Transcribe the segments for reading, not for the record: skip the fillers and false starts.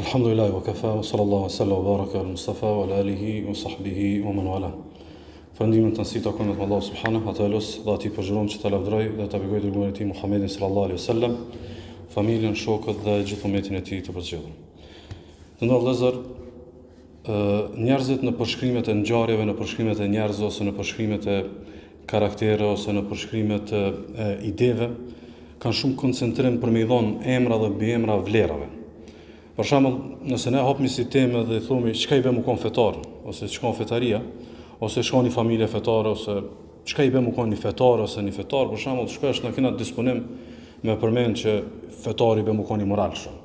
Alhamdulillah wa kafa, wa sallallahu sallam wa baraka al Mustafa wa ala alihi wa sahbihi wa man wala. Falëndimin të nësit akon me Allah subhanahu wa ta'ala, dhe ati përgjëron që të lavdroj dhe të begoj dërguar e ti Muhammedin sallallahu alaihi wasallam, familjen, shokët dhe gjithë umetin e ti të përgjithshëm. Të ndërë vëllezër, njerëzit në përshkrimet e ngjarjeve, në përshkrimet e njerëzve ose në përshkrimet e karaktereve ose në përshkrimet e ideve, kanë shumë koncentrim për me i dhonë emra dhe biemra vlerave. Për shembull, nëse ne hapmi si temë dhe themi çka i bëm u kon fetar, ose çka on fetaria, ose shkon një familje fetare, ose çka i bëm u kon një fetar ose një fetar, për shembull, shpesh na kena disponim me përmend që fetari i bëm u kon i moralshëm,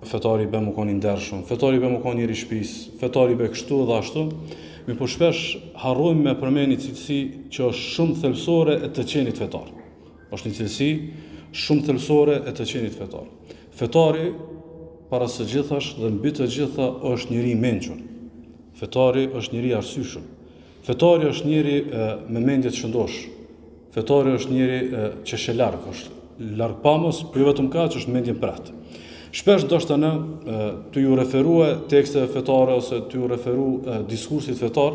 fetari i bëm u kon i ndershëm, fetari i bëm u kon i rishpis, fetari i bë kështu dhe ashtu, mi po shpesh harrojmë me përmend një cilësi që është shumë thelbësore e të qenit fetar. Është një cilësi shumë thelbësore e të qenit fetar. Fetari para së gjithash dhe mbi të gjitha është njëri i mençur. Fetari është njëri i arsyeshëm. Fetari është njëri me mendje të shëndosh. Fetari është njëri që është larg, është larg pamës, për vetëm kaq është mendje prart. Shpesh ndoshta në të ju referue teksteve fetare ose të ju referu diskursit fetar,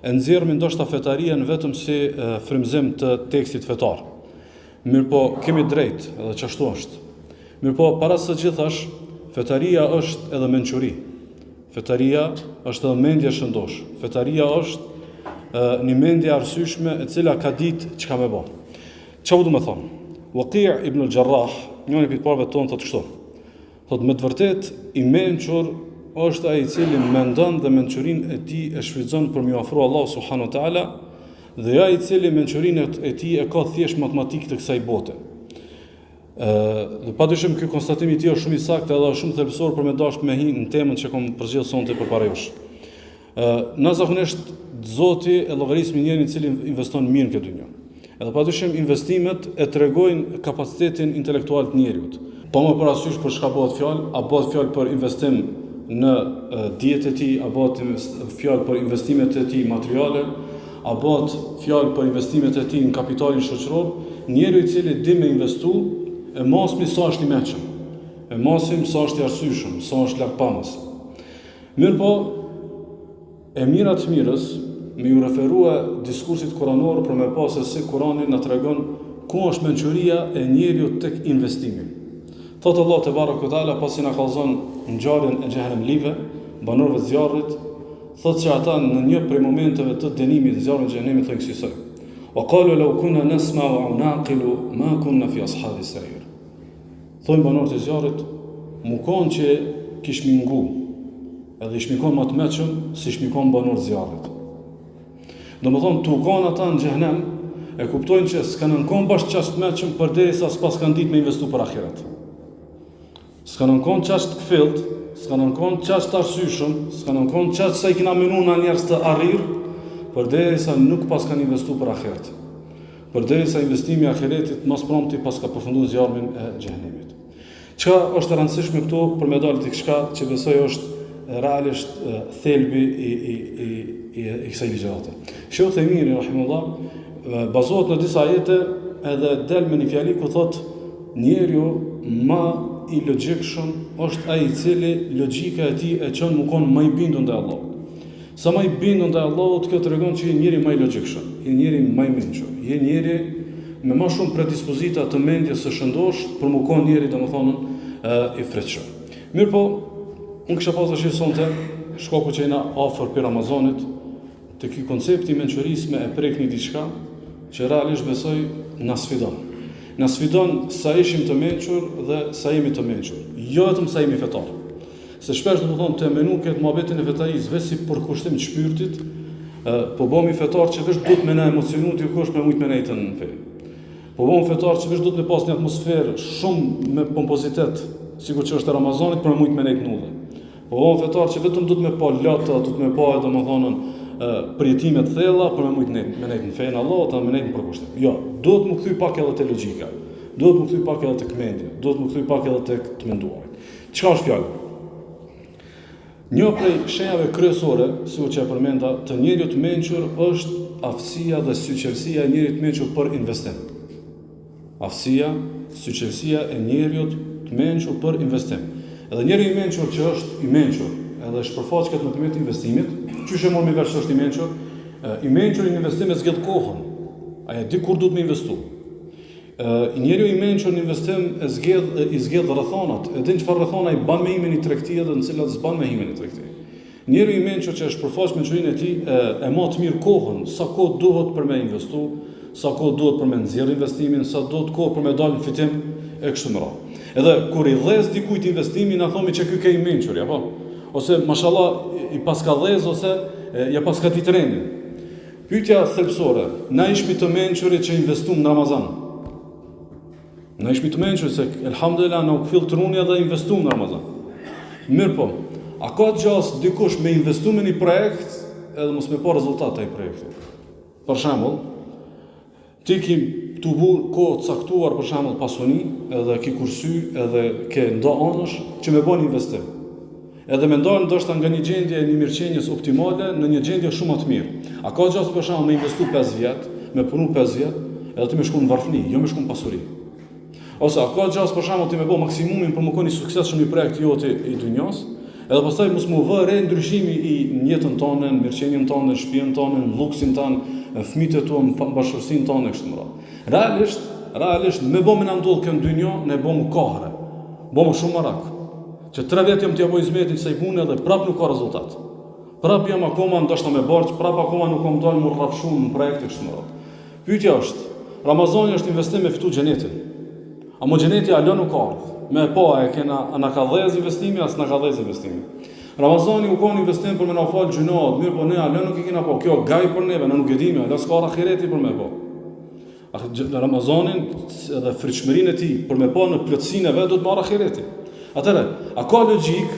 e nxjerrim ndoshta fetarien vetëm si frymëzim të tekstit fetar. Mirpo kemi drejt, edhe çashtu është. Mirpo para së gjithash fetaria është edhe mençuri. Fetaria është edhe mendje shëndosh. Fetaria është një mendje arsyeshme e cila ka ditë çka më bën. Çfarë do të thonë? Waqi' ibn al-Jarrah, njëri prej parëve tonë thotë kështu. Thotë me të vërtetë i mençur është ai i cili mendon dhe mençurinë e tij e shfrytëzon për me ofruar Allahu subhanahu wa taala, dhe ai i cili mençurinë e tij e ka thjesht matematikë të kësaj bote. Dhe padyshim ky konstatim i tij është shumë i saktë edhe shumë thelbësor për me dashur me hinë në temën që kam përgjithë sonte përpara jush. Në zakonisht Zoti e llogarisë njërin i cili investon mirë në këtë dynjë. Edhe padyshim investimet e tregojnë kapacitetin intelektual të njerëzit. Po më parasysh për çka bëhet fjalë, a bëhet fjalë për investim në dijet e tij, a bëhet fjalë për investimet e tij materiale, a bëhet fjalë për investimet e tij në kapitalin shoqëror, njeriu i cili di me investu e mosmi sa është i mençur, e mosim sa është i arsyeshëm, sa është largpamës. Mirpo, e mira të mirës, me ju referua diskursit kuranor për me pasë se Kurani na tregon ku është mençuria e njeriu tek investimi. Thotë Allah te barekuhu teala pasi na kallzon ngjarjen e xhehenemlive, banorëve të zjarrit, thotë se ata në një prej momenteve të dënimit të zjarrit të xhehenemit thonë kësaj. Wa qalu law kunna nasma'u aw naqilu ma kunna fi ashabis sa'ir. Thonë banorët e zjarrit, mu konë që kish mingu, edhe i shmikon më të meqëm, si shmikon banorët e zjarrit. Do më thonë, të u konë ata në xhehenem, e kuptojnë që s'kanë nënkon bashkë qashtë të meqëm, përderisa s'pas kanë ditë me investu për ahiret. S'kanë nënkon qashtë të këfilt, s'kanë nënkon qashtë të arsyeshëm, s'kanë nënkon qashtë sa i kina menu në njerëz të arrirë, përderisa nuk pas kanë investu për ahiret. Përderisa investimi i ahiretit mos prompti pas ka përfunduar zjarmin e xhehenemit. Çka është e rëndësishme këtu për me dalë diçka që besoj është realisht thelbi i kësaj ligjërate. Sheikh Uthaymin rahimahullah bazohet në disa ajete edhe del me një fjali ku thotë njeriu më i logjikshëm është ai i cili logjika e tij e çon më kon më i bindur ndaj Allahut. Sa më i bindur ndaj Allahut, kjo tregon që je njeri më i logjikshëm, je njeri më i mençur, je njeri me më shumë predispozita të mendjes së shëndosh për më kon njeri domethënë i fretshëm. Mirpo, unë kisha pasur dëshirë sonte, shkaku që jena afër për Ramazanit, te ky koncepti i mençurisë me e prek një diçka që realisht besoj na sfidon. Na sfidon sa ishim të mençur dhe sa jemi të mençur. Jo vetëm sa jemi fetar. Se shpesh do të thonë të menu këtë mohabetin e fetarisë vetë si për kushtim të shpirtit, po bëmi fetar që vetë duhet me na emocionu ti kush me shumë me nejtën në fe. Po bëmi fetar që vetë duhet me pas një atmosferë shumë me pompozitet, sikur që është Ramazanit për me nejtë në udhë. Po bëmi fetar që vetëm duhet me pa lata, duhet me pa domethënë përjetime të thella për me nejtë në fenë Allahut, me nejtë në përkushtim. Jo, duhet më kthy pak edhe te logjika. Duhet më kthy pak edhe tek mendja, duhet më kthy pak edhe tek të menduarit. Çka është fjalë? Një prej shenjave kryesore, sikur që e përmenda, të njeriu të mençur është aftësia dhe syqelësia e njeriu të mençur për investim. Aftësia, syqelësia e njeriu të mençur për investim. Edhe njeri i mençur që është i mençur, edhe shpërfaqet në përmjet investimit, qysh e mor me vesh që është i mençur në investim e zgjedh kohën. Ai di kur duhet me investu. Njeriu i mençur në investim i zgjedh rrethonat, e din çfarë rrethona i bën me himin i tregtia dhe në cilat s'bën me himin i tregtia. Njeriu i mençur që është përfaqës mençurinë e tij e mo të mirë kohën, sa kohë duhet për me investu, sa kohë duhet për me nxjerr investimin, sa duhet kohë për me dalë në fitim e kështu me radhë. Edhe kur i dhez dikujt investimin, na thomi që ky ke i mençur, apo? Ose mashallah i paska dhez ose ja paska ti trendin. Pyetja thelbësore, na ishmi të mençurit që investuam në Ramazan? Na ishmi të mençurit se elhamdulillah na u kfill truni dhe investuam në Ramazan. Mirë po, a ka gjas dikush me investu me një projekt edhe mos me pa rezultat të i projekti? Për shembull, ti ki të bu kohë të caktuar për shembull pasuni, edhe ki kursy, edhe ke ndo anësh që me bën investim. Edhe me ndalë ndoshta nga një gjendje një mirëqenjes optimale në një gjendje shumë të mirë. A ka gjas për shembull me investu 5 vjet, me punu 5 vjet, edhe ti me shku në varfëni, jo me shku në pasuri. Ose a ka gjas për shembull ti me bë maksimumin për më koni suksesshëm i projekti jote i dunjos, edhe pastaj mos më vë re ndryshimi i jetën tonë, në mirëqenjen tonë, në shtëpinë tonë, në luksin tonë, fëmijët e tuaj, në bashkësinë tonë kështu më radhë. Realisht me bë më na ndodh kënd dynjë, ne bëm kohre. Bëm shumë marak. Që 3 vjet jam t'ia boj zmetin se i punë edhe prap nuk ka rezultat. Prap jam akoma ndoshta me borx, prap akoma nuk kam dalë më rrafshun në projekte kështu më radhë. Pyetja është, Ramazani është investim me fitu xhenetin. A mo xheneti alo nuk ka ardhur. Me po a na ka dhëz investimi, as na ka dhëz investimi. Ramazani u kon investim për me na fal gjunat, mirë po ne alo nuk i kena po. Kjo gaj për neve, ne nuk e dimë, alo s'ka ahireti për me po. Ramazanin edhe frikshmërinë e tij për me pa në plotësinë e vet do të marrë ahireti. Atëherë, a ka logjik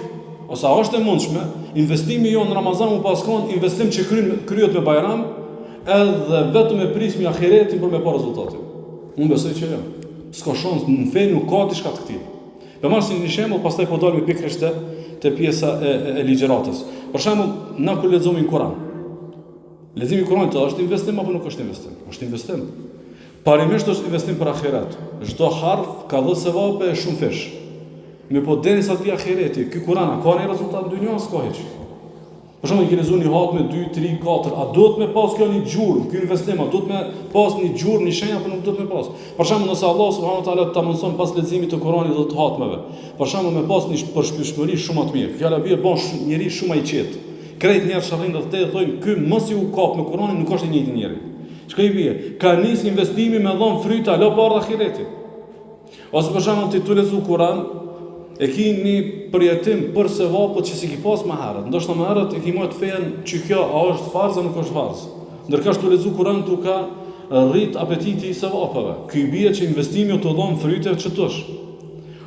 ose a është e mundshme investimi jon në Ramazan u paskon investim që kryhet me Bajram, edhe vetëm e prismi ahiretin për me pa rezultate? Unë besoj që jo. S'ka shans, në fe nuk ka diçka të këtij. Do marrim një shembull, pastaj po dalim pikërisht te pjesa e ligjëratës. Për shembull, na kur lexojmë Kur'an. Leximi i Kur'anit është investim apo nuk është investim? Është investim. Parimisht është investim për ahiret. Çdo harf ka dhënë sevape shumë fish. Me po derisa të vi ahireti, ky Kur'an ka një rezultat në dynjë, s'ka hiç. Për shembull, i lexuar një hat me 2, 3, 4, a duhet me pas kjo një gjurmë, ky investim, a duhet me pas një gjurmë, një shenjë apo nuk duhet me pas? Për shembull, nëse Allah subhanahu wa taala ta mëson pas leximit të Kuranit dhe të hatmeve, për shembull me pas një përshpeshmëri shumë të mirë. Fjala bie bën njëri shumë i qetë. Krejt njerëz shalrin dhe të thonë, ky mos i u kap me Kuranin, nuk është i njëjti njeri. Çka i bie? Ka nis investimi me dhon fryta alo para ahiretit. Ose për shembull ti tu lexu Kur'an, e ki një përjetim për sevapët që si ki pas më herët. Ndoshta më herët e ki mojt fejen që kjo a është farz a nuk është farz. Ndërka shtu lezu Kur'an tu ka rrit apetiti i sevapëve. Ky bie që investimi të dhon fryte që tush.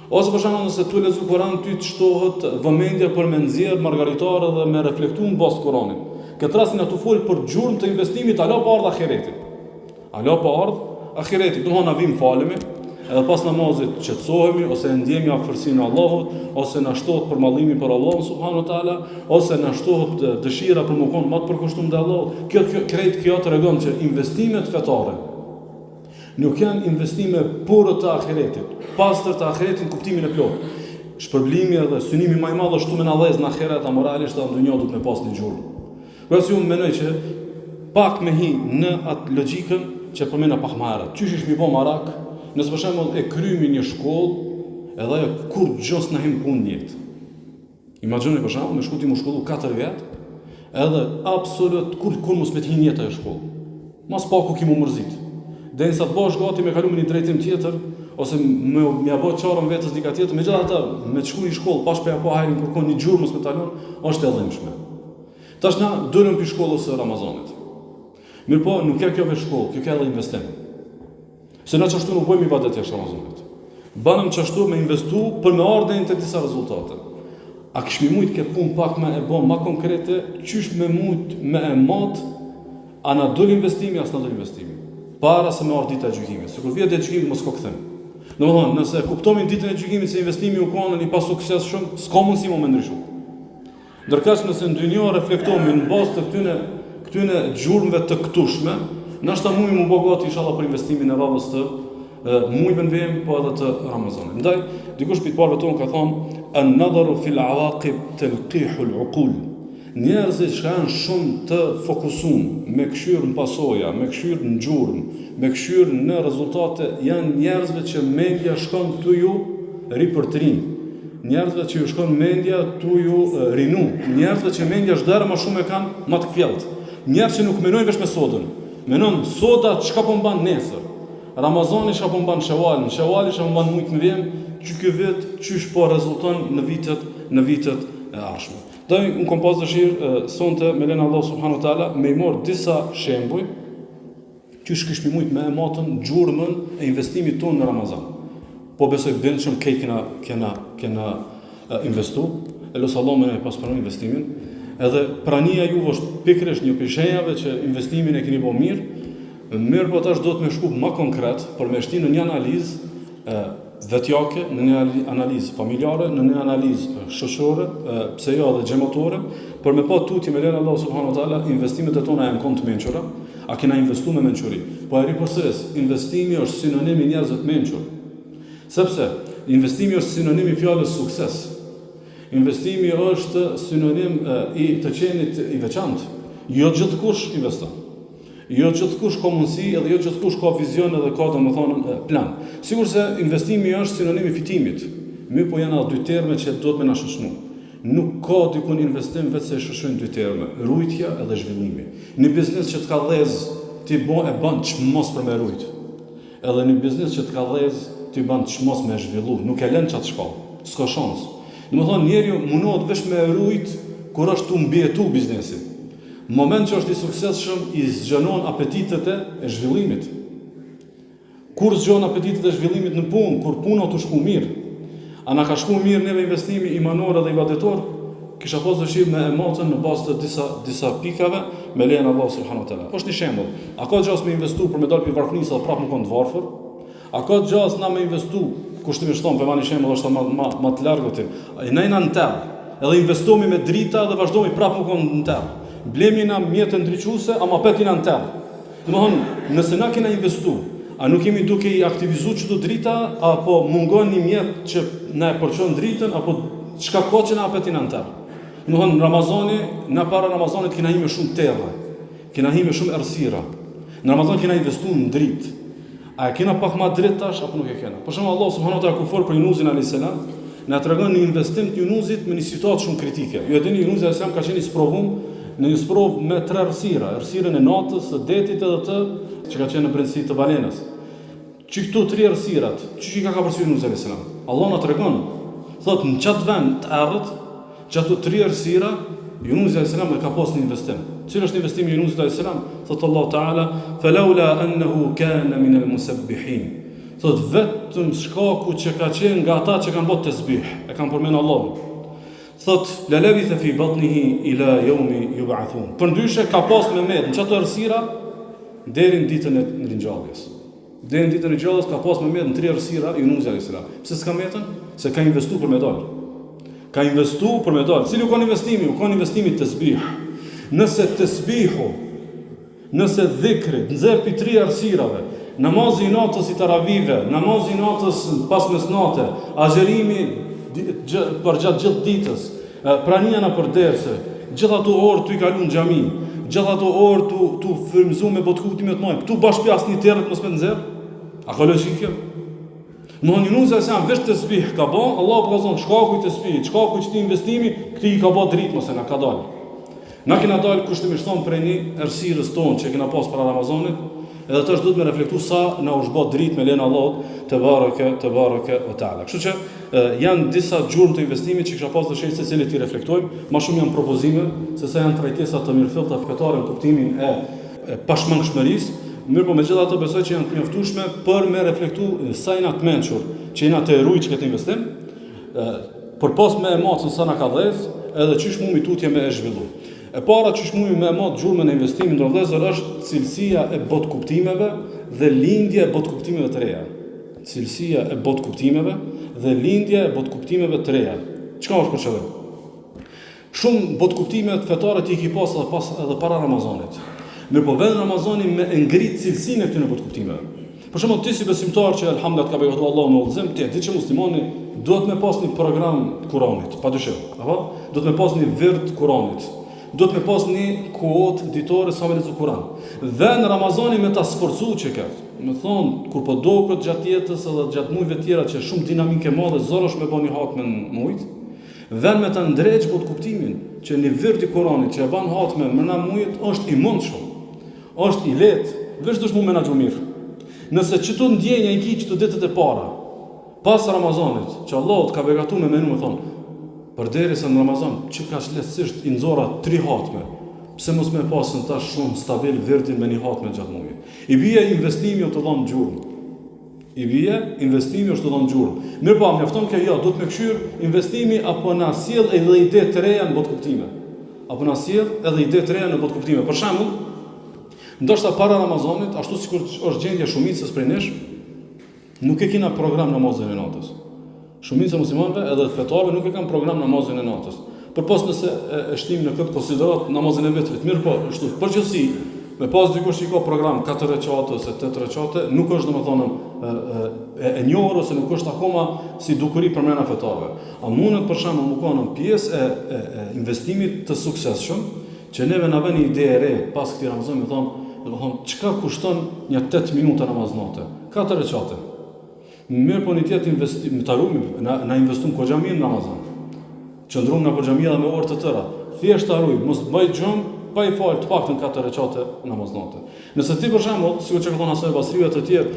Ose për shembull nëse tu lezu Kur'an ty të shtohet vëmendja për me nxjerr margaritare dhe me reflektuar mbas Kur'anit. Këtë rastin atu fol për gjurmë të investimit alo pa ardh ahiretit. Alo pa ardh ahiretit, do na vim falemi, edhe pas namazit qetësohemi ose ndjemi afërsinë e Allahut, ose na shtohet përmallimi për Allahun subhanahu wa taala, ose na shtohet dëshira për më kon më të përkushtuar te Allahu. Kjo tregon që investimet fetare nuk janë investime pure të ahiretit, pastër të ahiretit në kuptimin e plotë. Shpërblimi edhe synimi më i madh është me na dhëz në ahiret, a moralisht edhe në dunjë duhet me pas një gjurmë. Përse unë mendoj që pak me hi në atë logjikën që përmenda pak më herët. Qysh është mi bë marak, nëse për shembull e kryemi një shkollë, edhe ajo kur gjos na him punë në jetë. Imagjinoj për shembull me shkuti më shkollu 4 vjet, edhe absolut kur mos me të hin jetë ajo shkollë. Mos paku ki më mërzit. Derisa të bash gati me kaluar në një drejtim tjetër, ose me apo çorën vetës dika tjetër, megjithatë me të shkuar në shkollë pas për apo hajrin kërkon një gjurmë mos me talon, është e dhëmshme. Tash na dolëm për shkollës së Ramazanit. Mirë po, nuk ka kjo vetë shkollë, kjo ka edhe investim. Se na çashtu nuk bëjmë ibadet jashtë Ramazanit. Banëm çashtu me investu për me ardhen të disa rezultate. A kishmi mujt ke punë pak më e bën më konkrete, qysh me mujt me e mat, a na dol investimi as na dol investimi. Para se me ardh dita e gjykimit. Sikur vjet e gjykimit mos ko kthem. Domethënë, nëse kuptomin ditën e gjykimit se investimi u kanë një pas sukses shumë, s'ka mundësi më ndryshu. Ndërkësh nëse ndonjë reflektohemi në bazë të këtyne gjurmëve të këtushme, nashta mundi më bëgati inshallah për investimin e radhës mujve në vem, po edhe të Ramazanit. Ndaj, dikush për të parëve tonë ka thonë, an-nadharu fil awaqib talqihu al-uqul. Njerëzit që janë shumë të fokusuar, me këshyrë në pasoja, me këshyrë në gjurmë, me këshyrë në rezultate, janë njerëzve që mendja shkon të ju ri për të rinë. Njerëzve që ju shkon mendja të ju rinu. Njerëzve që mendja shdera më shumë e kanë më të kfjellët. Njerëz që nuk menojnë veç me sodën. Menon soda çka po mban nesër. Ramazani çka po mban Shawali, Shawali çka po mban mujt në vjen, që ky vit çysh po rezulton në vitet e ardhshme. Unë kom pas dëshirë sonte me lenin Allah subhanahu wa taala me i marr disa shembuj që shkishmi mujt me matën gjurmën e investimit tonë në Ramazan. Po besoj bëndshëm kena investu, e lutja Allah më ne pas pranon investimin. Edhe prania juve është pikërisht një pishenjave që investimin e keni bërë mirë, po tash do të më shku më konkret për me shti në një analizë vetjake, në një analizë familjare, në një analizë shoqërore, pse jo edhe xhamatore, për me pa tutje me lenin Allah subhanahu wa taala investimet e tona janë kont mençura, a kena investuar me mençuri. Po e ripërsëris, investimi është sinonim i njerëzve të mençur. Sepse investimi është sinonim i fjalës sukses. Investimi është sinonim i të qenit i veçantë. Jo gjithkush investon. Jo gjithkush ka mundësi edhe jo gjithkush ka vizion edhe ka domethënë plan. Sigurisht se investimi është sinonim i fitimit. Mirë, po janë dy terme që do të më na shoqënu. Nuk ka dikun investim vetë se shoqëron dy terme, rujtja edhe zhvillimi. Në biznes që të ka dhez, ti bën çmos për me rujt. Edhe në biznes që të ka dhez, ti bën çmos me zhvillu, nuk e lën çat shkollë. S'ka shans. Domethënë njeriu mundohet vetëm me rujt kur është tu mbietu biznesi. Në moment që është i suksesshëm, i zgjenon apetitet e zhvillimit. Kur zgjon apetitet e zhvillimit në punë, kur puna të shku mirë, a na ka shku mirë neve investimi imanor edhe ibadetor, kisha pas dëshirë me emotën në bazë të disa pikave me lejen Allah subhanahu wa taala. Është një shembull. A ka gjas me investu për me dalë pi varfënisë dhe prapë më kon të varfër? A ka gjas na me investu, kushtimisht thon, për një shembull është më të largët. Ne jena në terr, edhe investomi me drita dhe vazhdojmë prapë më kon në terr. Blemi na mjetë ndriçuese, ama petina në terr. Domthon, nëse na kena investu, a nuk jemi duke i aktivizuar çdo drita apo mungon një mjet që na e përçon dritën apo çka ka që na petina në terr. Domthon, në Ramazani, na para Ramazanit kena hime shumë terra. Kena hime shumë errësira. Në Ramazan kena investuar në dritë. A kena pak më dritë tash apo nuk e kena? Për shembull Allah subhanahu wa taala kur fol për Yunuzin alayhis salam, na tregon një investim të Yunuzit me një situatë shumë kritike. Ju e dini Yunusi alayhis salam ka qenë i sprovum në një sprov me tre errësira, errësirën e natës, së detit edhe të që ka qenë në brendësi të balenës. Që këto tre errësirat, çuçi ka përsëri Yunus alayhis salam. Allah na tregon, thotë në çat vend të errët, që ato tre errësira Yunus alayhis salam ka pas një investim. Cili është investimi i Yunus alayhis salam? Thotë Allah Taala, "Falawla annahu kana min al-musabbihin." Thotë vetëm shkaku që ka qenë nga ata që kanë bërë tasbih, e kanë përmend Allahun. Thot, la labitha fi batnihi ila yawmi yub'athun. Përndryshe ka pas me med në çato errësira deri në ditën e ringjalljes. Deri në ditën e ringjalljes ka pas me med në tre errësira Yunus alayhis salam. Pse s'ka metën? Se ka investuar për me dal. Ka investuar për me dal. Cili u ka investimi? U ka investimi tasbih. Nëse tasbihu, nëse dhikri, nxjerr pi tre errësirave, namazi i natës i taravive, namazi i natës pas mesnate, agjerimi për gjatë gjithë ditës, prania në përderse, gjithë ato orë të i kalu në xhami, gjithë ato orë të frymëzu me botkuptime të majë, këtu bashkë pjas një tërët mos me nëzirë, a ka logjikë kjo? Në Yunus alayhis salam veç të sbih ka ba, Allah për ka zonë, shkaku i të sbih, shkaku i qëti investimi, këti i ka ba dritë mëse na ka dalë. Na kena dalë kushtimisht thonë prej një errësirës tonë që kena pas para Ramazanit, edhe tash duhet me reflektu sa na u zbot dritë me lenin Allahut te bareke o taala. Kështu që janë disa gjurmë të investimit që kisha pas dëshirë se cilit i reflektojmë, më shumë janë propozime, se sa janë trajtesa të mirëfillta fetare në kuptimin e pashmangshmërisë, mirë po megjithatë besoj që janë të mjaftueshme për me reflektu sa jena të mençur, që jena të rujt këtë investim, për pas me emocën sa na ka dhez, edhe çish mumi tutje me e zhvillu. E para që shmumi me emot gjurmën e investimin në vëllezër është cilësia e botkuptimeve dhe lindja e botkuptimeve të reja. Cilësia e botkuptimeve dhe lindja e botkuptimeve të reja. Çka është për qëllim? Shumë botkuptimet fetare ti ki pas edhe para Ramazanit. Mirë po vjen Ramazani me ngrit cilësinë e këtyre botkuptimeve. Për shembull, ti si besimtar që elhamdullah ka beqatu Allahu me udhëzim, ti di që muslimani duhet me pas një program Kuranit, padyshim, apo? Duhet me pas një wird Kuranit. Duhet me pas një kohë ditore sa me lexu Kur'an. Dhe në Ramazani me ta sforcu që këtë. Me thonë, kur po doket gjatë jetës edhe gjatë mujve tjera që shumë dinamike madhe, zorosh me bën një hatme në mujt, dhe me ta ndreq bot kuptimin që një wird i Kuranit që e ban hatme mëna mujt është i mundshëm. Është i lehtë, veç dush mu menaxhu mirë. Nëse çto ndjenja i ki çto ditët e para, pas Ramazanit, që Allah të ka begatu me menu me thonë, përderisa në Ramazan, që ka lehtësisht i nxora 3 hatme, pse mos me pasën tash shumë stabil verdin me një hatme gjatë mujit. I bie investimi o të dhënë gjurmë. Investimi është të dhënë gjurmë. Mirë po, mjafton kjo jo, do të me këshyr investimi apo na sjell edhe ide të reja në botë kuptime. Apo na sjell edhe ide të reja në botë kuptime. Për shembull, ndoshta para Ramazanit, ashtu sikur është gjendja shumicës prej nesh, nuk e kena program namazin e natës. Shumica muslimanëve edhe fetarëve nuk e kanë program namazin e natës. Përpos nëse e shtim në këtë konsiderat namazin e vitrit. Mirë po, ashtu përgjithësi, me pas dikush që ka program 4 recate ose 8 recate, nuk është domethënë e njohur ose nuk është akoma si dukuri për mëna fetarëve. A mundet për shembull më kanë pjesë e investimit të suksesshëm që neve na vjen një ide e re pas këtij Ramazani, domethënë çka kushton një 8 minuta namaz natë? 4 recate. Mirë po një tjetë investim, të arrumi, na investum ko gjami në Ramazan. Qëndrum në ko gjami edhe me orë të tëra. Thjesht të arruj, mos të bëj gjumë, pa i falë të pak të në 4 recate namaznate. Nëse ti për shembull, sikur që ka thonë Hasan Basriu të tjerë,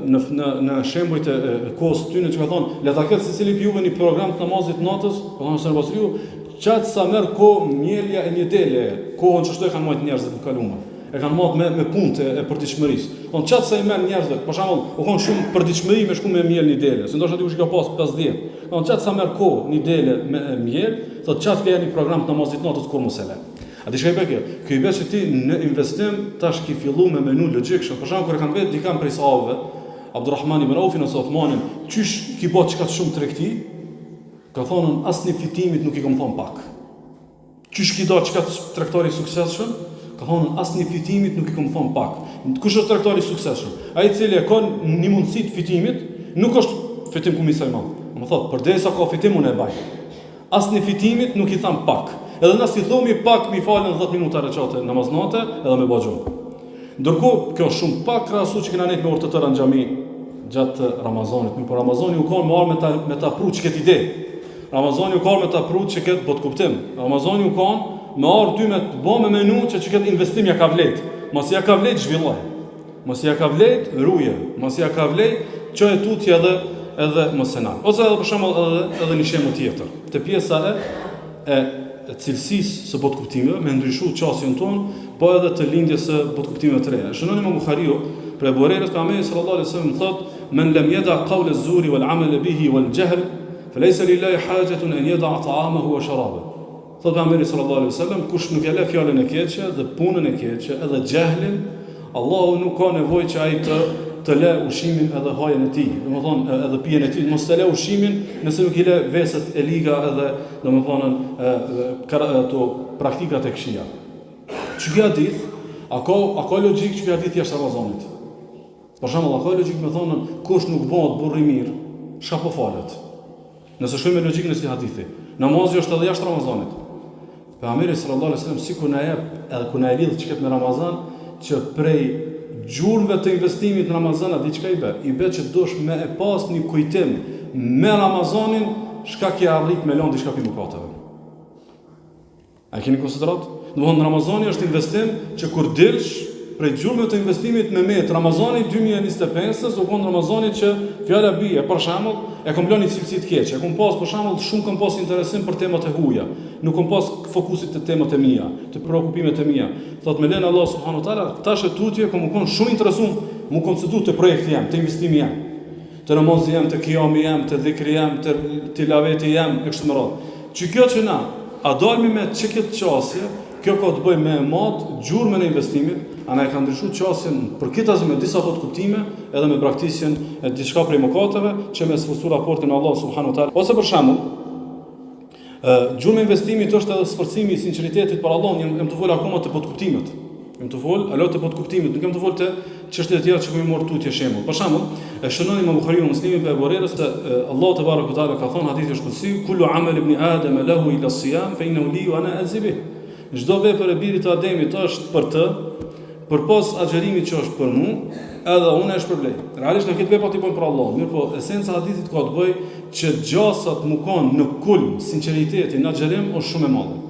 në shembujt e kohës tyne që ka thonë, le ta ketë secili juve një program të namazit natës, ka thonë Hasan Basriu, qatë sa merr kohë mjelja e një dele, kohën që shto e kanë marrë njerëzit në kaluar. E kanë marrë me punte e përditshmërisë. Von çat sa i merr njerëzve, për shembull, u kon shumë përditshmëri me shku me miel një dele. Se ndoshta dikush ka pas 50. Von çat sa merr kohë një dele me miel, thotë çat ka një program të namazit natës kur mos e le. A di çka i bë kjo? Kjo i bë se ti në investim tash ki fillu me menu logjikshëm. Për shembull, kur e kanë vetë dikam prej sahabëve, Abdulrahman ibn Aufin ose Uthmanin, çysh ki bë çka shumë tregti, ka thonë asnjë fitimit nuk i kam thon pak. Çysh ki do çka tregtori suksesshëm? Ka thonë asnjë fitimit nuk i kam thon pak. Kush është tregtori suksesshëm? Ai i cili e ka një mundësi të fitimit, nuk është fitim kumisë i madh. Do të thotë, përderisa ka fitim unë e baj. Asnjë fitimit nuk i tham pak. Edhe nëse i thomi pak mi falën 10 minuta recate namaznate, edhe me bëjmë. Ndërkohë kjo është shumë pak krahasuar që kena ne me orë të tëra në xhami gjatë Ramazanit. Por Ramazani u ka me ta pru çket ide. Ramazani u ka me ta pru çket bot kuptim. Ramazani u ka me ardh ty me të bë me menu që çket investim ja ka vlet. Mos ja ka vlet zhvilloj. Mos ja ka vlet ruje. Mos ja ka vlet çoje tutje edhe mos e nal. Ose edhe për shembull edhe një shembull tjetër. Te pjesa e cilësisë së botë kuptimeve me ndryshu qasjen tonë, po edhe të lindjes së botë kuptimeve të reja. Shënoni Imam Buhariu, për Abu Hurajra pejgamberi sallallahu alaihi wasallam thotë: "Men lam yada qawl az-zuri wal 'amal bihi wal jahl, falaysa lillahi hajatun an yada ta'amahu wa sharabahu." Thotë pejgamberi sallallahu alaihi wasallam, kush nuk e lë fjalën e keqe dhe punën e keqe edhe xhehlin, Allahu nuk ka nevojë që ai të lë ushimin edhe hajën e tij. Domethënë edhe pijen e tij, mos të lë ushimin nëse nuk i lë veset e liga edhe domethënë ato praktikat e këqija. Çu ka ditë, a ka logjik që ka ditë jashtë Ramazanit. Për shembull, a ka logjik me thonë kush nuk bëhet burr i mirë, çka po falet. Nëse shojmë me logjikën e këtij hadithi, namazi është edhe jashtë Ramazanit. Pejgamberi sallallahu alajhi wasallam sikur na jep edhe kur na e lidh çket me Ramazan që prej gjurmëve të investimit në Ramazan, a di çka i bë? I bë që dosh me e pas një kujtim me Ramazanin, çka ke arrit me lëndë diçka pi mëkateve. A keni konsiderat? Domthonë Ramazani është investim që kur dilsh prej gjurmëve të investimit me met Ramazani 2025, u kon Ramazani që fjala bie, për shembull, e kam lënë cilësi të keqe. E kam pas për shembull shumë kam pas interesim për temat e huaja. Nuk kam pas fokusit të temat e mia, të preokupimet e mia. Thot me len Allah subhanahu wa taala, tash e tutje kam qenë shumë interesuar, mu koncentru te projekti jam, te investimi jam. Te namazi jam, te qiyami jam, te dhikri jam, te tilaveti jam e kështu me radhë. Që kjo që na, a dalmi me çket çasje, kjo ka të bëjë me mat gjurmën e investimit, ana e ka ndryshuar çasjen për këtë as me disa vot kuptime, edhe me praktikën e diçka prej mëkateve që me sforcu raportin Allah subhanahu wa taala. Ose për shembull, gjurmë investimit është edhe sforcimi i sinqeritetit për Allahun, jam të folur akoma të botkuptimet. Kem të fol, alo të kuptimit, nuk kem të fol të çështje të tjera që kemi marrë tutje shembull. Për shembull, e shënoi Imam Buhariu Muslimi për Abu Hurairës se Allah te barekuhu teala ka thënë hadithi shkurtësi, kullu amal ibn Adam lahu ila siyam fa innahu li wa ana azbi. Çdo vepër e birit të Ademit është për të, përpos agjerimit që është për mua, edhe unë është për blej. Realisht në këtë vepër ti bën për Allah, mirë po esenca e hadithit ka të bëjë që gjasat mu kanë në kulm sinqeriteti në agjerim është shumë e madhe.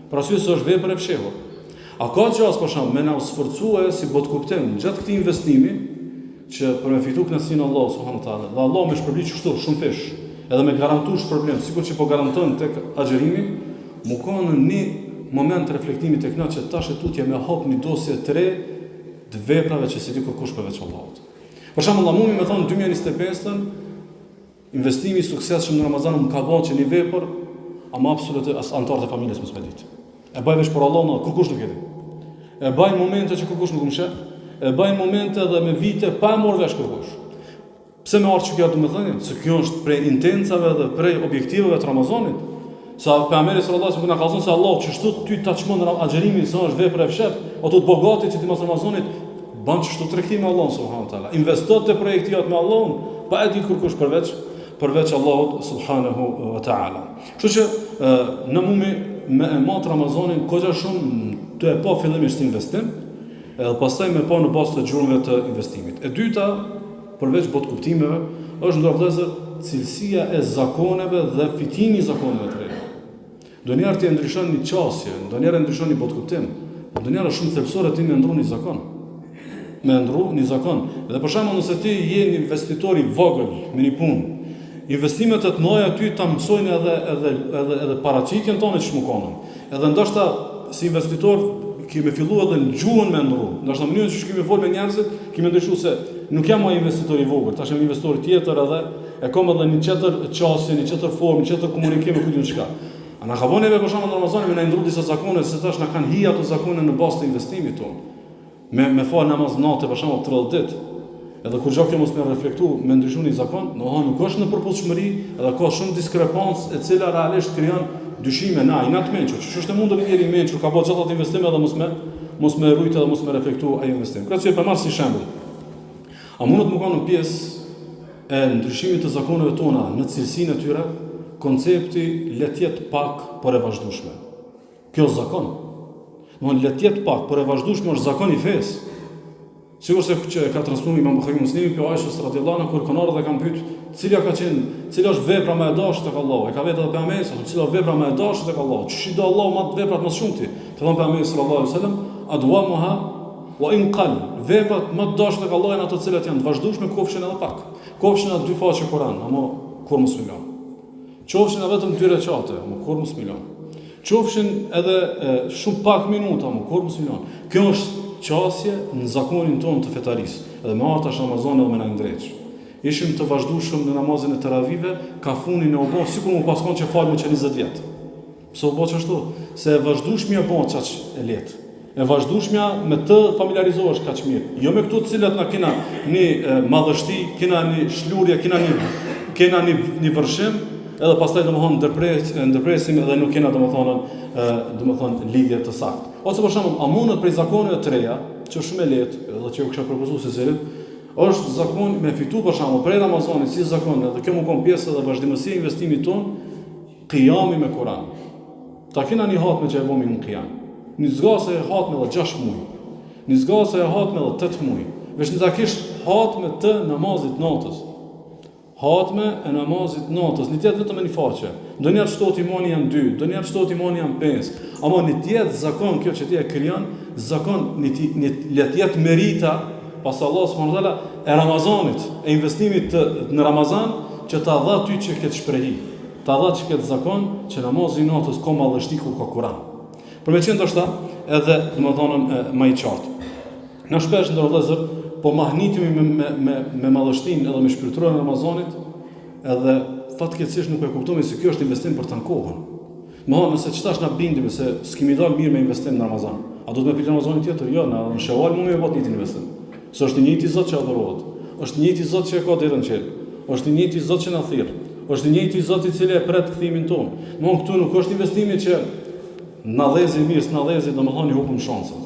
Për arsye se është vepër e fshehur. A ka gjas për shkak me na sforcue si bot kuptim gjatë këtij investimi që për me fitu kënaqësinë e Allahut subhanahu wa taala. Dhe Allah më shpërblit kështu shumë fish, edhe me garantuar shpërblim, sikur që po garanton tek agjerimi, mu kanë në një moment reflektimi tek na që tash e tutje me hap një dosje të re të veprave që si di kërkush përveç Allahut. Për shembull, mumi më thon 2025-ën investimi i suksesshëm në Ramazan më ka bërë që një vepër ama absolutë as antarët e familjes mos me ditë. E bëj veç për Allahun, kërkush nuk e di. E bëj momente që kërkush nuk më sheh, e bëj momente edhe me vite pa e marrë vesh kërkush. Pse më ardh kjo domethënë? Se kjo është prej intencave dhe prej objektiveve të Ramazanit. Sa pejgamberi sallallahu alajhi wasallam ka thënë se Allah çështu ty ta çmon agjerimin se është vepër e fshehtë, ato të bogatit që ti mos Ramazanit bën çështu tregtim me Allah subhanahu wa taala. Investo te projekti jot me Allahun, pa e di kërkush përveç Allahut subhanahu wa taala. Kështu që në mumi me e mat Ramazanin koja shumë të e pa fillimisht investim, edhe pastaj me pa në bazë të gjurmëve të investimit. E dyta, përveç bot kuptimeve, është ndërvëllëzër cilësia e zakoneve dhe fitimi i zakoneve të reja. Ndonjëherë ti ndryshon një qasje, ndonjëherë ndryshon një bot kuptim, ndonjëherë është shumë thelbësore ti me ndru një zakon. Me ndru një zakon. Dhe për shembull nëse ti je një investitor i vogël me një punë, investimet e të mëdha ty ta mësojnë edhe paraqitjen tonë që shmukonën. Edhe ndoshta si investitor kemi filluar edhe në gjuhën me ndru. Ndoshta mënyrën që kemi folur me njerëzit, kemi ndryshuar se nuk jam më investitor i vogël, tash jam investor tjetër edhe e kam edhe një tjetër qasje, një tjetër formë, një tjetër komunikim me kujt çka. Ana ka vënë për shembull në Ramazan me na ndru disa zakone se tash na kanë hi ato zakone në bazë të investimit tonë. Me fal namaz natë për shembull 30 ditë. Edhe kur gjë kjo mos më reflektu me ndryshimin e zakon, nuk është në përputhshmëri, edhe ka shumë diskrepancë e cila realisht krijon dyshime na i natë mençur. Që është e mundur një njeri mençur ka bërë gjatë investime edhe mos më rujtë edhe mos më reflektu ai investim. Këtë si për marr si shembull. A mundet më kanë në pjesë e ndryshimit të zakoneve tona në cilësinë e tyre, koncepti le të jetë pak por e vazhdueshme. Kjo është zakon. Le të jetë pak por e vazhdueshme është zakon i fesë. Sigurisht që ka transmetuar Imam Buhariu Muslimi për Aishës radhiyallahu anha kur kanë ardhur dhe kanë pyetur cila është vepra më e dashur tek Allahu. E ka vetë edhe pejgamberi, cila vepra më e dashur tek Allahu. Çi do Allahu më veprat më shumë ti. Ka thënë pejgamberi sallallahu alaihi wasallam, adwamuha wa in qal. Veprat më të dashura tek Allahu janë ato të cilat janë të vazhdueshme, kofshin edhe pak. Kofshin edhe 2 faqe Kur'an, ama kur mos milon. Qofshin edhe vetëm 2 recate, ama kur mos milon. Qofshin edhe shumë pak minuta, ama kur mos milon. Kjo është qasje në zakonin tonë të fetarisë, edhe me artash Ramazan edhe me na ndreq. Ishim të vazhdueshëm në namazin e teravive, ka funin e obo, sikur më paskon që falme që 20 vjet. Pse u bë çashtu? Se e vazhdueshmja bën çaq e lehtë. E vazhdueshmja me të familiarizohesh kaq mirë. Jo me këto të cilat na kena një madhështi, kena një shlurje, kena një vërshim, edhe pastaj ndërpresim edhe nuk kena domethënë lidhje të saktë. Ose për shembull, a mundet prej zakoneve të reja, që është shumë e lehtë, edhe që ju kisha propozuar se zërit, është zakon me fitu për shembull prej Ramazanit si zakon, edhe kjo më kon pjesë edhe vazhdimësia e investimit ton, qiyami me Kur'an. Ta kena një hatme që e bëmi në qiyam. Një zgase e hatme edhe 6 muaj. Një zgase e hatme edhe 8 muaj. Veç në ta kish hatme të namazit natës. Hatme e namazit natës, një tjetë vetëm e një faqe. Ndonjëherë shtot imani janë 2, ndonjëherë shtot imani janë 5. Ama një tjetë zakon kjo që ti e krijon, zakon një letjet merita pas Allah subhanahu wa taala e Ramazanit, e investimit në Ramazan që ta dha ty që këtë shprehi. Ta dha që këtë zakon që namazi natës ka madhështi kur ka Kur'an. Për me qenë ndoshta edhe domethënë më i qartë. Na shpesh ndërvëllëzër po mahnitemi me madhështinë edhe me shpirtërorën e Ramazanit, edhe fatkeqësisht nuk e kuptojmë se kjo është investim për të kohën. Nëse çtash na bindemi se s'kemi dalë mirë me investim në Ramazan, a do të më pikë Ramazanin tjetër? Jo, në Shawal mund të bëhet një investim. Se është i njëjti Zot që adhurohet. Është i njëjti Zot që ka derën qel. Është i njëjti Zot që na thirr. Është i njëjti Zot i cili e pret kthimin tonë. Këtu nuk është investimi që na dhëzi mirë, s'na dhëzi domethënë i hupum shansat.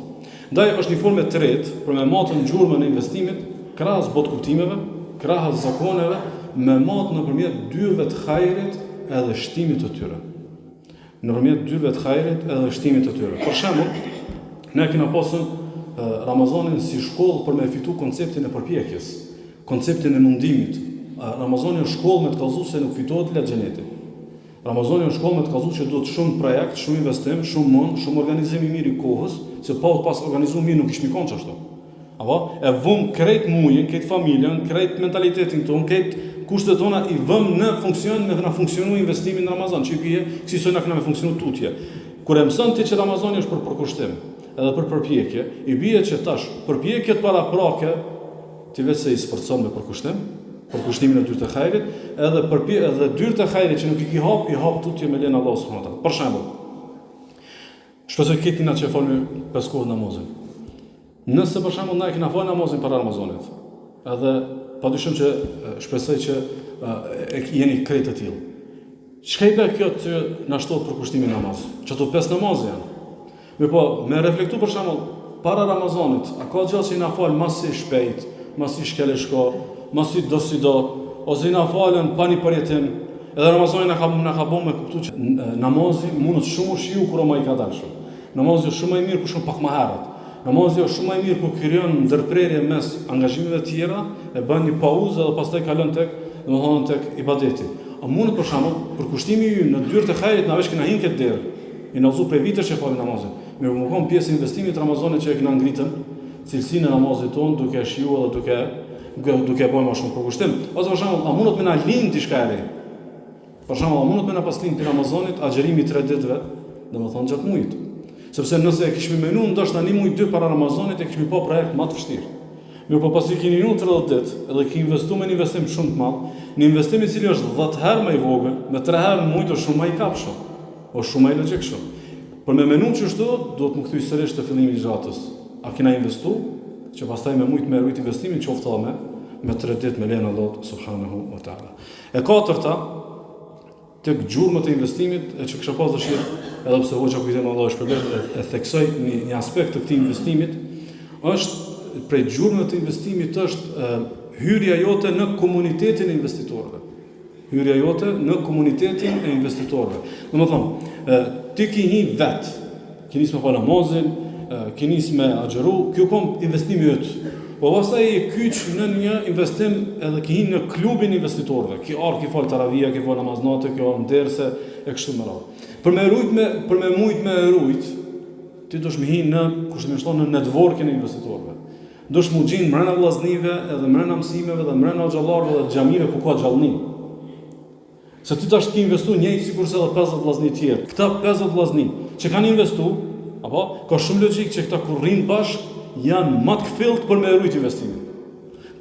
Ndaj është një formë e tretë për me matën gjurmën e investimit, krahas botë kuptimeve, krahas zakoneve, me matë nëpërmjet dyrëve të hajrit edhe shtimit të tyre. Nëpërmjet dyrëve të hajrit edhe shtimit të tyre. Për shembull, ne kena pasur Ramazanin si shkollë për me fitu konceptin e përpjekjes, konceptin e mundimit. Ramazani është shkollë me të kallëzu se nuk fitohet le xheneti. Ramazani është shkollë me të kallëzu që duhet shumë projekt, shumë investim, shumë mund, shumë organizim i mirë i kohës, se pa pas organizuar mirë nuk ishmi kon çashtu. Apo e vëm krejt mujin, krejt familjen, krejt mentalitetin ton, krejt kushtet tona i vëm në funksion me na funksionu investimin në Ramazan, që i pije, si sot na kanë funksionu tutje. Kur e mëson ti që Ramazani është për përkushtim, edhe për përpjekje, i bie që tash përpjekjet paraprake ti vetë i sforcon me përkushtim, përkushtimin e dyrtë të hajrit, edhe dyrtë të hajrit që nuk i hap tutje me len Allah subhanahu wa taala. Për shembull, shpresoj këtë na që falë 5 kohë namazin. Nëse për shembull na e kena falë namazin para Ramazanit, edhe padyshim që shpresoj që jeni krejt të tillë. Çka i bë kjo të na shtot përkushtimin namaz? Që ato 5 namazë janë. Me reflektu për shembull para Ramazanit, a ka gjë që i na fal masi shpejt, masi shkeleshko, masi do si do, ose i na falën pa një përjetim, edhe Ramazani na ka bën me kuptu që namazi mund të shumë shiu kur më i ka dalë shumë. Namazi është shumë më i mirë kur shumë pak më herët. Namazi është shumë më i mirë kur krijon ndërprerje mes angazhimeve të tjera, e bën një pauzë dhe pastaj kalon tek ibadeti. A mund për shembull përkushtimi ynë në dyrë të hajrit na vesh që na hin këtë derë. I na uzu prej vitesh që falim namazin. Mirë, më kon pjesë investimit të Ramazanit që e kena ngritën cilësinë e namazit ton, duke shijuar dhe duke bërë më shumë përkushtim. Ose për shembull, a mundet me na lind diçka e re? Për shembull, a mundet me na pas lind të Ramazanit agjerimi 3 ditëve, domethënë gjatë muajit. Sepse nëse e kishim menuar ndoshta një muaj 2 para Ramazanit e kishim pa projekt më të vështirë. Mirë, po pasi keni një 30 ditë edhe keni investuar me një investim shumë të madh, një investim i cili është 10 herë më i vogël, me 3 herë më shumë shumë më i kapshëm, ose shumë më i logjikshëm. Për me menuar çështu, duhet më kthy sërish te fillimi i xhatës. A kena investuar që pastaj me shumë me rrit investimin qoftë edhe me 3 ditë me lenin Allah subhanahu wa taala. E katërta, tek gjurmët e investimit, e që kisha pas dëshirë, edhe pse hoxha kujtem Allah shpërblet e theksoj një aspekt të këtij investimit, është prej gjurmëve të investimit është hyrja jote në komunitetin e investitorëve. Hyrja jote në komunitetin e investitorëve. Domethënë, ti ke një vet, ke nis me fal namazin, ke nis me agjeru, kjo kom investimi yt. Po pastaj e kyç në një investim edhe ke hin në klubin e investitorëve. Ki fal taravia, ki fal namaznate, ki derse e kështu me radhë. Për me mujt me rujt, ti do të hin në kushtimishton në networkin e investitorëve. Do të gjin brenda vllaznive, edhe brenda mësimeve, dhe brenda xhallarëve dhe xhamive ku ka xhallni. Se ti tash ke investuar njëjtë sikurse edhe 50 vllazni të tjerë. Këta 50 vllazni që kanë investuar, apo ka shumë logjik që këta kur rrin bashk janë më të kthillt për me rujt investimin.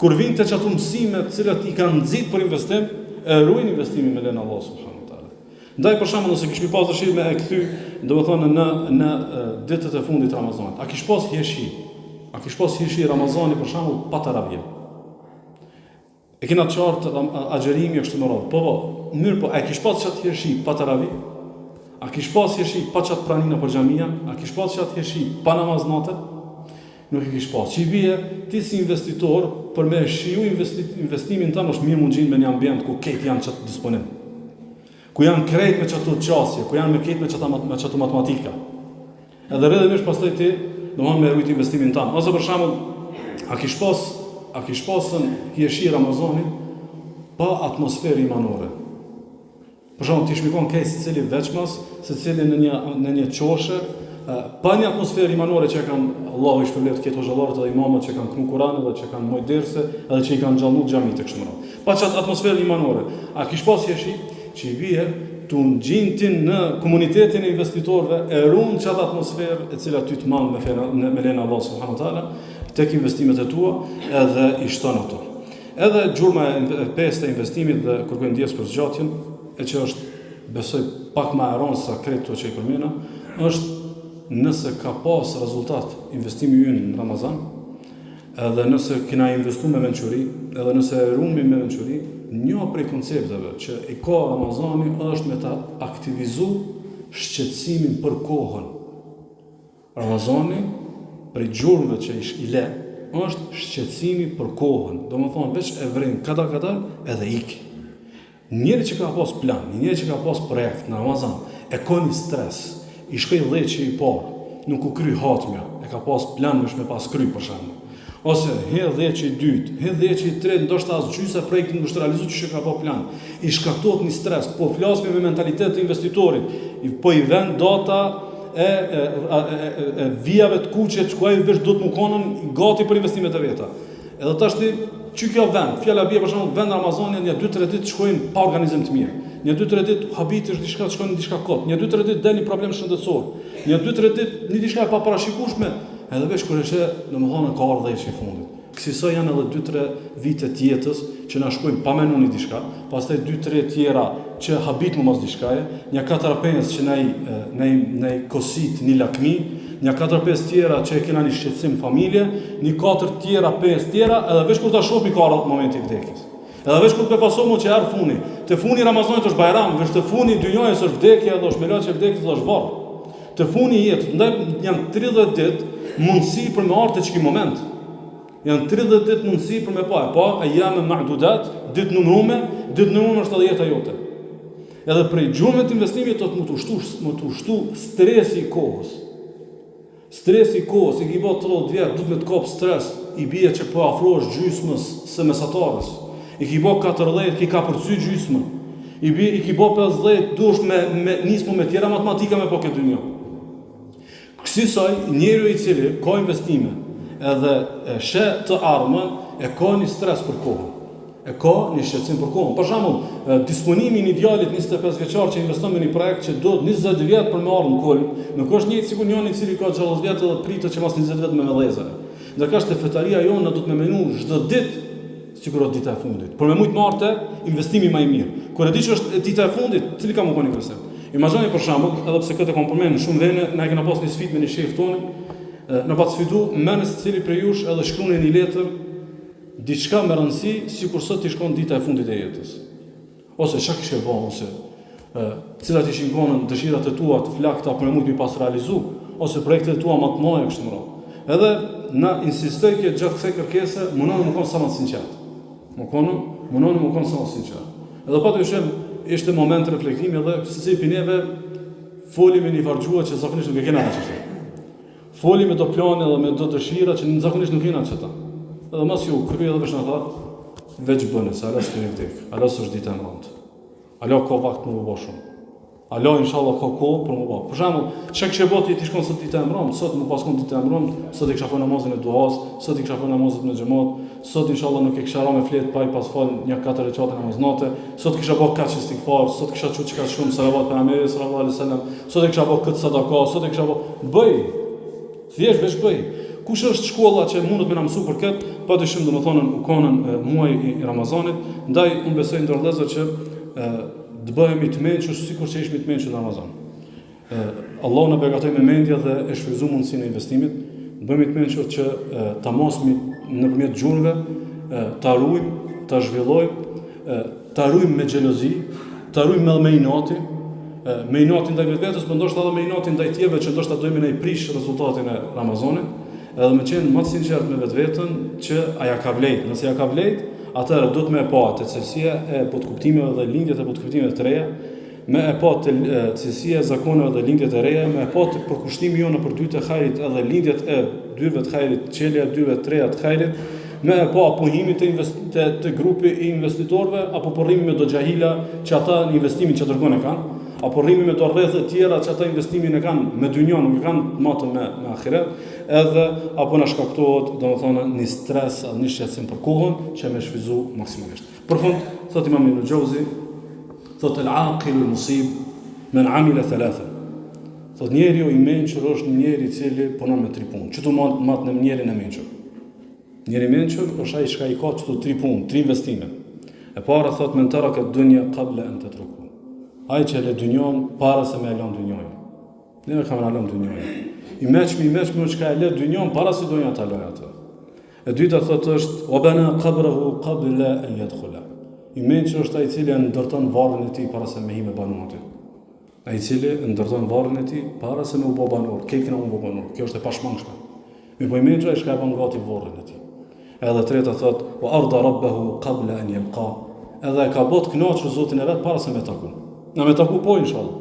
Kur vinë te çato mësime të cilat i kanë nxit për investim, e ruajnë investimin me len Allah subhanahu wa taala. Ndaj për shembull nëse kish pas dëshirë me e kthy, domethënë në ditët e fundit të Ramazanit, a kish pas hieshi? A kish pas hieshi Ramazani për shembull pa taravih? E kena qartë agjerimi kështu me radhë. Po, mirë po, a kish pas çat hieshi pa taravih? A kish pas hieshi pa çat pranina për xhamia? A kish pas çat hieshi pa namaznate? Nuk e kish pas. Që i bie ti si investitor për me shiju investimin tënd është mirë mundgjin me një ambient ku këtë janë çat disponim. Ku janë krejt me çato qasje, ku janë me këtë me çato matematika. Edhe rrjedhëmisht pastaj ti domthonë me rujt investimin tënd. Ose për shembull, a kish pasën hieshi Ramazanit pa atmosferë imanore. Për shembull, ti shpikon ke secili veçmas, secili në një qoshe, pa një atmosferë imanore që kanë Allahu i shpërblet këto xhallarët dhe imamët që kanë kënu Kur'anin dhe që kanë moj derse edhe që i kanë xhallu xhamit tek shmëra. Pa çat atmosferë imanore. A kish pas hieshi që i bie tu ngjintin në komunitetin e investitorëve e ruan çat atmosferë e cila ty të mand me len Allah subhanahu wa taala tek investimet e tua edhe i shton ato. Edhe gjurma e pestë e investimit dhe kërkojnë ndjes për zgjatjen, e që është besoj pak më e rëndë sa kreto që i përmena, është nëse ka pas rezultat investimi ynë në Ramazan, edhe nëse kena investu me menquri, edhe nëse rumi me menquri, një prej koncepteve që i ka Ramazani është me ta aktivizu shqetësimin për kohën. Ramazani prej gjurmëve që i le, është shqetësimi për kohën. Do më thonë, veç e vrin kada edhe iki. Njeri që ka pas plan, njeri që ka pas projekt në Ramazan, e ka një stres, i shkoj dheqi i parë, nuk u kry hatmja, e ka pas plan me pas kry për shembull. Ose hedh dheqi i dytë, hedh dheqi i tretë, ndoshta as gjysa projektin industrializuar që ka pa plan. I shkaktohet një stres, po flasim me mentalitet të investitorit, po i vend data e vijave të kuqe që ai vesh do të më konën gati për investimet e veta. Edhe tash ti që kjo vend, fjala bie për shembull vend Amazoni një 2-3 ditë shkojnë pa organizim të mirë. Një 2-3 ditë habitesh diçka shkon në diçka kot. Një 2-3 ditë del një problem shëndetësor. Një 2-3 ditë një diçka e paparashikueshme, edhe veç kur është domethënë ka ardhur dheqi i fundit. Kësaj janë edhe 2-3 vite të jetës që na shkojnë pa menuni diçka, pastaj 2-3 tjera që habit më mos diçkaje, një 4-5 që ne kosit një lakmi, një 4-5 tjera që e kena një shqetësim familje, një 4 tjera, 5 tjera, edhe veç kur ta shohmi ka ardhur momenti i vdekjes. Edhe veç kur befasomu që ardh funi. Te funi Ramazanit është bajram, veç te funi dynjës është vdekja, do është meloqe vdekjes do është varr. Te funi jetës, ndaj janë 30 ditë mundësi për me ardhur te çki moment. Janë 30 ditë mundësi për me pa e jamë ma'dudat, ditë numërume është edhe jeta jote. Edhe prej gjurmëve të investimit do të më të ushtu stresi i kohës. Stresi i kohës, i ki bo 30 vjetë, du të me të kopë stres, i bie që po afrosh gjysmës së mesatarës. I ki bo 14, ki ka përcy gjysmën. I ki bo 50, dush me nismu me tjera matematika me po këtë një. Kësisoj, njeri i cili ka investime, edhe she të armën, e ka një stres për kohën. E ka një shqetësim për kohën. Për shembull, disponimi i idealit 25 vjeçar që investon në një projekt që do 20 vjet për me ardhur në kol, nuk është njëjtë sikur njëri i cili ka 60 vjet dhe pritet që mas 20 vjet me vëllezër. Ndërkohë që fetaria jonë do të më menu çdo ditë sigurisht dita e fundit. Por me shumë marrë investimi më i mirë. Kur e di që është dita e fundit, cili ka më qenë investim? Imagjinoni për shembull, edhe pse këtë kam përmend në shumë vende, na kena pas një sfidë me një shef tonë, na pa sfidu mënës secili prej jush edhe shkruani një letër diçka me rëndësi, sikur sot i shkon dita e fundit e jetës. Ose çka kishe bën, ose cilat ishin konën dëshirat e tua të flakta për më pas realizu, ose projektet e tua më të mëdha kështu më radh. Edhe na insistoj që gjatë kësaj kërkese mundon më kon sa më sinqert. Mundon më kon sa më sinqert. Edhe patyshim ishte moment reflektimi edhe secili prej neve foli me një varxhua që zakonisht nuk e kena atë çështë. Foli me do plane dhe me do dëshira që në zakonisht nuk kena qëta. Edhe mas ju kry edhe vesh në tha, veç bëne, se alas të një vdek, alas është dita e mërëndë. Ala ka vakt më bëba shumë. Ala inshallah ka kohë për më bëba. Për shembull, që kështë e botë i shkon sot dita e mërëndë, sot më paskon dita e mërëndë, sot i kësha fë namazin e duhas, sot i kësha fë namazit me xhamat, sot inshallah nuk e kësha ra me fletë pa i pas falë një 4 recate namaznate, sot kisha bë kaq istighfar, sot kisha çu çka shumë salavat pejgamberit sallallahu alaihi wasallam, sot e kisha bë këtë sadaka, sot e kisha bëj. Thjesht veç bëj. Kush është shkolla që mundet me na mësu për këtë, padyshim domethënë u konën muaj i Ramazanit, ndaj unë besoj ndër vëllezër që të bëhemi të mençur sikur që ishim të mençur në Ramazan. Allahu na beqatoi me mendje dhe e shfryzoi mundësinë e investimit, bëhemi të mençur që ta mosmi nëpërmjet gjurmëve, ta ruajmë, ta zhvillojmë, ta ruajmë me xhelozi, ta ruajmë me inati, me inatin ndaj vetvetes, por ndoshta edhe me inatin ndaj tjerëve që ndoshta dojmë ne i prish rezultatin e Ramazanit, edhe me qenë më të sinqert me vetveten që aja ka vlejt. Nëse ja ka vlejt, atëherë do të më e pa të cilësia e podkuptimeve dhe lindjet e podkuptimeve të reja, me e pa të cilësia e zakoneve dhe lindjet e reja, me e pa të përkushtimi jonë për dytë e hajrit edhe lindjet e dyrëve të hajrit, çelja e dyrëve të reja të hajrit, me e pa punimit të grupi i investitorëve apo porrimi me do xhahila që ata në investimin që dërgon e kanë, apo rrimi me të rrethë tjera që ata investimin e kanë me dynjon, nuk e kanë matën me ahiret, edhe apo na shkaktohet domethënë një stres, një shqetësim për kohën që më shfizu maksimalisht. Për fund, thot Imam Ibn Jauzi, thot al-aqil al-musib man amila thalatha. Thot njeriu i mençur është njeri i cili punon me 3 punë. Çto mat në njerin e mençur. Njeri i mençur është ai që ka çto 3 punë, 3 investime. E para thot men taraka ad-dunya qabla an tatruku. Ai që le dynjon para se me lën dynjon. Ne kam lën dynjon. I meçmi që ka le dynjon para se dynja ta lën atë. E dyta thotë është wabana qabrahu qabla an yadkhula. I mençur është ai i cili ndërton varrin e tij para se me hime banuatin. Ai i cili ndërton varrin e tij para se me u bë banor, kekën u bë banor. Kjo është e pashmangshme. Mi po i menxha i shka e ban gati varrin e tij. Edhe treta thot, wa arda rabbahu qabla an yalqa. Edhe ka bot kënaqur Zotin e vet para se me taku. Na me taku po inshallah.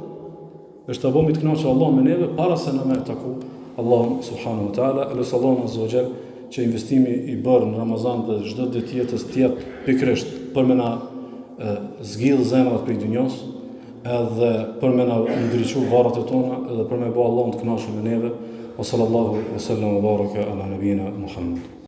Është të bëmi të kënaqur Allah me neve para se na me taku Allahun subhanahu wa taala. Lutë Allahun azza wa jall që investimi i bërë në Ramazan dhe çdo ditë jetës tjetë pikërisht për me na zgjidh zemrat prej dunjos, edhe për me na ndriçu varrat e tona, edhe për me bë Allahun të kënaqur me neve. Wa sallallahu wa sallam wa baraka ala nabina Muhammad.